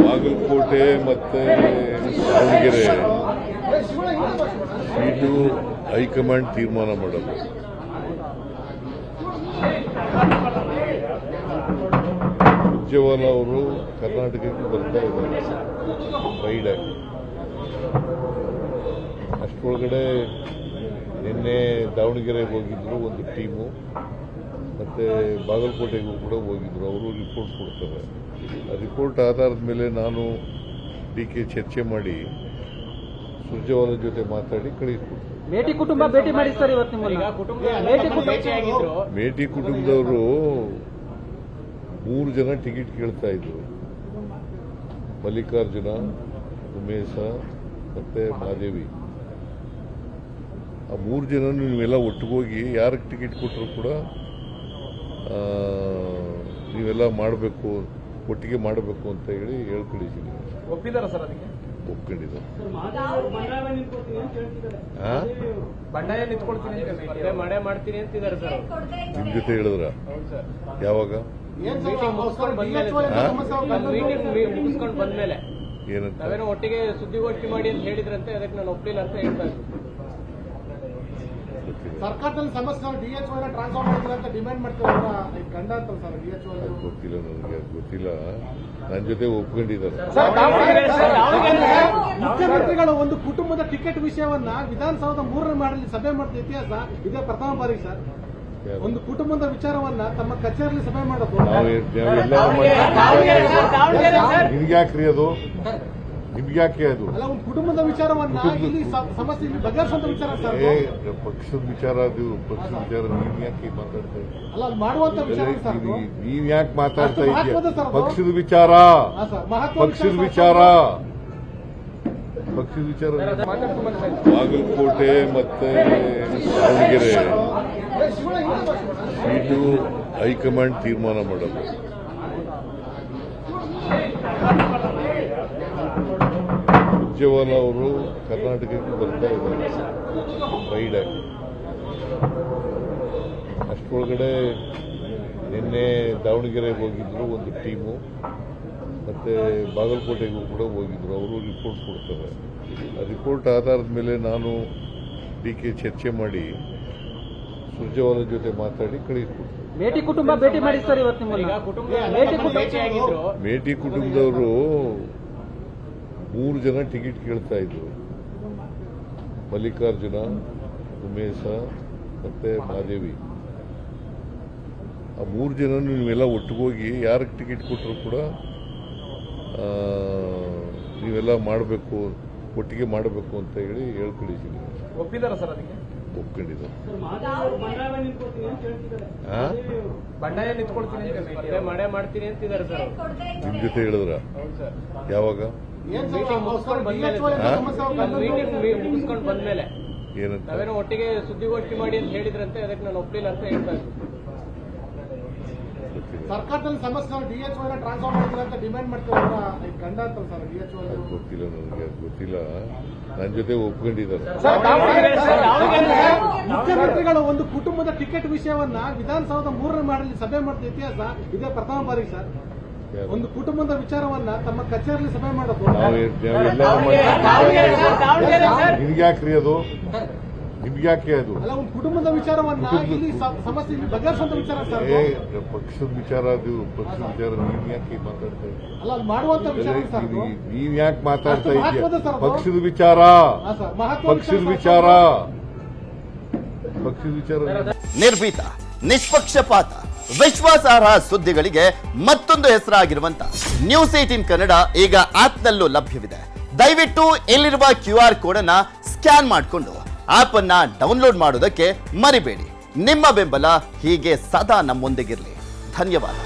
ಬಾಗಲಕೋಟೆ ಮತ್ತು Davanagere seat high command ತೀರ್ಮಾನ ಮಾಡೋದು. ಸುರ್ಜೇವಾಲ ಅವರು ಕರ್ನಾಟಕಕ್ಕೆ ಬರ್ತಾ ಇದ್ದಾರೆ ಫ್ರೈಡೆ. ಅಷ್ಟರೊಳಗಡೆ ನಿನ್ನೆ ದಾವಣಗೆರೆಗೆ ಹೋಗಿದ್ರು ಒಂದು ಟೀಮು, ಮತ್ತು ಬಾಗಲಕೋಟೆಗೂ ಕೂಡ ಹೋಗಿದ್ರು. ಅವರು ರಿಪೋರ್ಟ್ ಕೊಡ್ತಾರೆ. ಆ ರಿಪೋರ್ಟ್ ಆಧಾರದ ಮೇಲೆ ನಾನು ಡಿಕೆ ಚರ್ಚೆ ಮಾಡಿ ಸುರ್ಜೇವಾಲ ಜೊತೆ ಮಾತಾಡಿ ಕಳಿಸ್ಕೊಡ್ತೀನಿ. ಮೇಟಿ ಕುಟುಂಬ ಭೇಟಿ ಮಾಡಿ ಸರ್ ಇವತ್ತು ಮೇಟಿ ಕುಟುಂಬದವರು 3 ಜನ ಟಿಕೆಟ್ ಕೇಳ್ತಾ ಇದ್ರು. ಮಲ್ಲಿಕಾರ್ಜುನ, ಉಮೇಶ ಮತ್ತೆ ಮಾದೇವಿ. ಆ 3 ಜನ ನೀವೆಲ್ಲ ಒಟ್ಟಿಗೋಗಿ ಯಾರಿಗೆ ಟಿಕೆಟ್ ಕೊಟ್ಟರು ಕೂಡ ನೀವೆಲ್ಲ ಮಾಡಬೇಕು, ಒಟ್ಟಿಗೆ ಮಾಡಬೇಕು ಅಂತ ಹೇಳಿ ಹೇಳ್ಕಳಿಸಿದ್ದೀನಿ. ಒಪ್ಪಿದಾರ ಸರ್ ಅದಕ್ಕೆ? ಒಪ್ಕೊಂಡಿದ್ದಾರೆ. ನಿಮ್ ಜೊತೆ ಹೇಳಿದ್ರ? ಯಾವಾಗ? ಏನಂತ ಒಟ್ಟಿಗೆ ಸುದ್ದಿಗೋಷ್ಠಿ ಮಾಡಿ ಅಂತ ಹೇಳಿದ್ರಂತೆ, ಅದಕ್ಕೆ ನಾನು ಒಪ್ಪಿಲ್ಲ ಅಂತ ಹೇಳ್ತಾ ಇದ್ದೀನಿ. ಸರ್ಕಾರದಲ್ಲಿ ಸಮಸ್ಯೆ DHO ಟ್ರಾನ್ಸ್ಫರ್ ಮಾಡಿದ್ರೆ ಅಂತ ಡಿಮ್ಯಾಂಡ್ ಮಾಡ್ತೀವಿ ಕಂಡ ಅಂತ ಸರ್. DHO ಗೊತ್ತಿಲ್ಲ, ನನಗೆ ಗೊತ್ತಿಲ್ಲ. ನನ್ನ ಜೊತೆ ಒಪ್ಕೊಂಡಿದ್ದಾರೆ. ಮುಖ್ಯಮಂತ್ರಿಗಳು ಒಂದು ಕುಟುಂಬದ ಟಿಕೆಟ್ ವಿಷಯವನ್ನ ವಿಧಾನಸೌಧ 3ನೇ ಮಾಡಲಿ ಸಭೆ ಮಾಡಿದ ಇತಿಹಾಸ ಇದೇ ಪ್ರಥಮ ಬಾರಿ ಸರ್. ಒಂದು ಕುಟುಂಬದ ವಿಚಾರವನ್ನ ತಮ್ಮ ಕಚೇರಿಯಲ್ಲಿ ಸಭೆ ಮಾಡೋದು ನಿಮ್ಗೆ ಯಾಕ್ರಿ ಅದು? ನಿಮ್ಗೆ ಯಾಕೆ ಅದು? ಅಲ್ಲ, ಒಂದು ಕುಟುಂಬದ ವಿಚಾರವನ್ನ ಇಲ್ಲಿ ಸಮಸ್ಯೆ ಬಗೆಹರಿಸುವಂತ ವಿಚಾರ ಸರ್. ಪಕ್ಷದ ವಿಚಾರ ಅದು, ಪಕ್ಷದ ವಿಚಾರ. ನೀವ್ ಯಾಕೆ ಮಾತಾಡ್ತಾ ಇದ್ದೀರಿ? ಅಲ್ಲ, ಅದು ಮಾಡುವಂತ ವಿಚಾರ ಸರ್. ನೀವ್ ಯಾಕೆ ಮಾತಾಡ್ತಾ ಇದ್ದೀರಿ? ಪಕ್ಷದ ವಿಚಾರ, ಪಕ್ಷದ ವಿಚಾರ, ಪಕ್ಷದ ವಿಚಾರ. ಬಾಗಲಕೋಟೆ ಮತ್ತೆ ದಾವಣಗೆರೆ ಸೀಟು ಹೈಕಮಾಂಡ್ ತೀರ್ಮಾನ ಮಾಡೋದು. ಸುರ್ಜೇವಾಲ ಅವರು ಕರ್ನಾಟಕಕ್ಕೆ ಬರ್ತಾ ಇದ್ದಾರೆ ಫ್ರೈಡೆ. ಅಷ್ಟರೊಳಗಡೆ ನಿನ್ನೆ ದಾವಣಗೆರೆಗೆ ಹೋಗಿದ್ರು ಒಂದು ಟೀಮು, ಮತ್ತು ಬಾಗಲಕೋಟೆಗೂ ಕೂಡ ಹೋಗಿದ್ರು. ಅವರು ರಿಪೋರ್ಟ್ ಕೊಡ್ತಾರೆ. ಆ ರಿಪೋರ್ಟ್ ಆಧಾರದ ಮೇಲೆ ನಾನು ಡಿಕೆ ಚರ್ಚೆ ಮಾಡಿ ಸುರ್ಜೇವಾಲ ಜೊತೆ ಮಾತಾಡಿ ಕಳಿಸ್ಕೊಡ್ತೀನಿ. ಮೇಟಿ ಕುಟುಂಬ ಭೇಟಿ ಮಾಡಿ ಸರ್ ಇವತ್ತು ಮೇಟಿ ಕುಟುಂಬದವರು 3 ಜನ ಟಿಕೆಟ್ ಕೇಳ್ತಾ ಇದ್ರು. ಮಲ್ಲಿಕಾರ್ಜುನ, ಉಮೇಶ ಮತ್ತೆ ಮಾದೇವಿ. ಆ 3 ಜನ ನೀವೆಲ್ಲ ಒಟ್ಟಿಗೋಗಿ ಯಾರಿಗೆ ಟಿಕೆಟ್ ಕೊಟ್ಟರು ಕೂಡ ನೀವೆಲ್ಲ ಮಾಡಬೇಕು, ಒಟ್ಟಿಗೆ ಮಾಡಬೇಕು ಅಂತ ಹೇಳಿ ಹೇಳ್ಕಳಿಸಿದ್ದೀನಿ. ಒಪ್ಪಿದಾರ ಸರ್ ಅದಕ್ಕೆ? ಒಪ್ಕೊಂಡಿದ್ದಾರೆ. ನಿಮ್ ಜೊತೆ ಹೇಳಿದ್ರ? ಯಾವಾಗ? ಏನಂತ? ಒಟ್ಟಿಗೆ ಸುದ್ದಿಗೋಷ್ಠಿ ಮಾಡಿ ಅಂತ ಹೇಳಿದ್ರಂತೆ, ಅದಕ್ಕೆ ನಾನು ಒಪ್ಪಿಲ್ಲ ಅಂತ ಹೇಳ್ತಾ ಇದ್ದೀನಿ. ಸರ್ಕಾರದಲ್ಲಿ ಸಮಸ್ಯೆ DHO ಟ್ರಾನ್ಸ್ಫರ್ ಮಾಡಿದ್ರೆ ಅಂತ ಡಿಮ್ಯಾಂಡ್ ಮಾಡ್ತೀವಿ ಕಂಡ ಅಂತ ಸರ್. DHO ಗೊತ್ತಿಲ್ಲ, ನನಗೆ ಗೊತ್ತಿಲ್ಲ. ನನ್ನ ಜೊತೆ ಒಪ್ಕೊಂಡಿದ್ದಾರೆ. ಮುಖ್ಯಮಂತ್ರಿಗಳು ಒಂದು ಕುಟುಂಬದ ಟಿಕೆಟ್ ವಿಷಯವನ್ನ ವಿಧಾನಸೌಧ 3ನೇ ಮಾಡಲಿ ಸಭೆ ಮಾಡಿದ ಇತಿಹಾಸ ಇದೇ ಪ್ರಥಮ ಬಾರಿ ಸರ್. ಒಂದು ಕುಟುಂಬದ ವಿಚಾರವನ್ನ ತಮ್ಮ ಕಚೇರಿಯಲ್ಲಿ ಸಭೆ ಮಾಡೋದು ನಿಮ್ಗೆ ಯಾಕ್ರಿ ಅದು? ನಿಮ್ಗೆ ಯಾಕೆ ಅದು? ಅಲ್ಲ, ಒಂದು ಕುಟುಂಬದ ವಿಚಾರವನ್ನ ಇಲ್ಲಿ ಸಮಸ್ಯೆ ಬಗೆಹರಿಸುವಂತ ವಿಚಾರ ಸರ್. ಪಕ್ಷದ ವಿಚಾರ ಅದು, ಪಕ್ಷದ ವಿಚಾರ. ನೀವ್ ಯಾಕೆ ಮಾತಾಡ್ತಾ ಇದ್ದೀರಿ? ಅಲ್ಲ, ಅದು ಮಾಡುವಂತ ವಿಚಾರ ಸರ್. ನೀವ್ ಯಾಕೆ ಮಾತಾಡ್ತಾ ಇದ್ದೀರಿ? ಪಕ್ಷದ ವಿಚಾರ, ಪಕ್ಷದ ವಿಚಾರ, ಪಕ್ಷದ ವಿಚಾರ. ನಿರ್ಭೀತ, ನಿಷ್ಪಕ್ಷಪಾತ, ವಿಶ್ವಾಸಾರ್ಹ ಸುದ್ದಿಗಳಿಗೆ ಮತ್ತೊಂದು ಹೆಸರಾಗಿರುವಂತ ನ್ಯೂಸ್ 18 ಕನ್ನಡ ಈಗ ಆಪ್ನಲ್ಲೂ ಲಭ್ಯವಿದೆ. ದಯವಿಟ್ಟು ಇಲ್ಲಿರುವ QR ಕೋಡ್ ಅನ್ನ ಸ್ಕ್ಯಾನ್ ಮಾಡಿಕೊಂಡು ಆಪ್ ಅನ್ನ ಡೌನ್ಲೋಡ್ ಮಾಡೋದಕ್ಕೆ ಮರಿಬೇಡಿ. ನಿಮ್ಮ ಬೆಂಬಲ ಹೀಗೆ ಸದಾ ನಮ್ಮೊಂದಿಗಿರಲಿ. ಧನ್ಯವಾದ.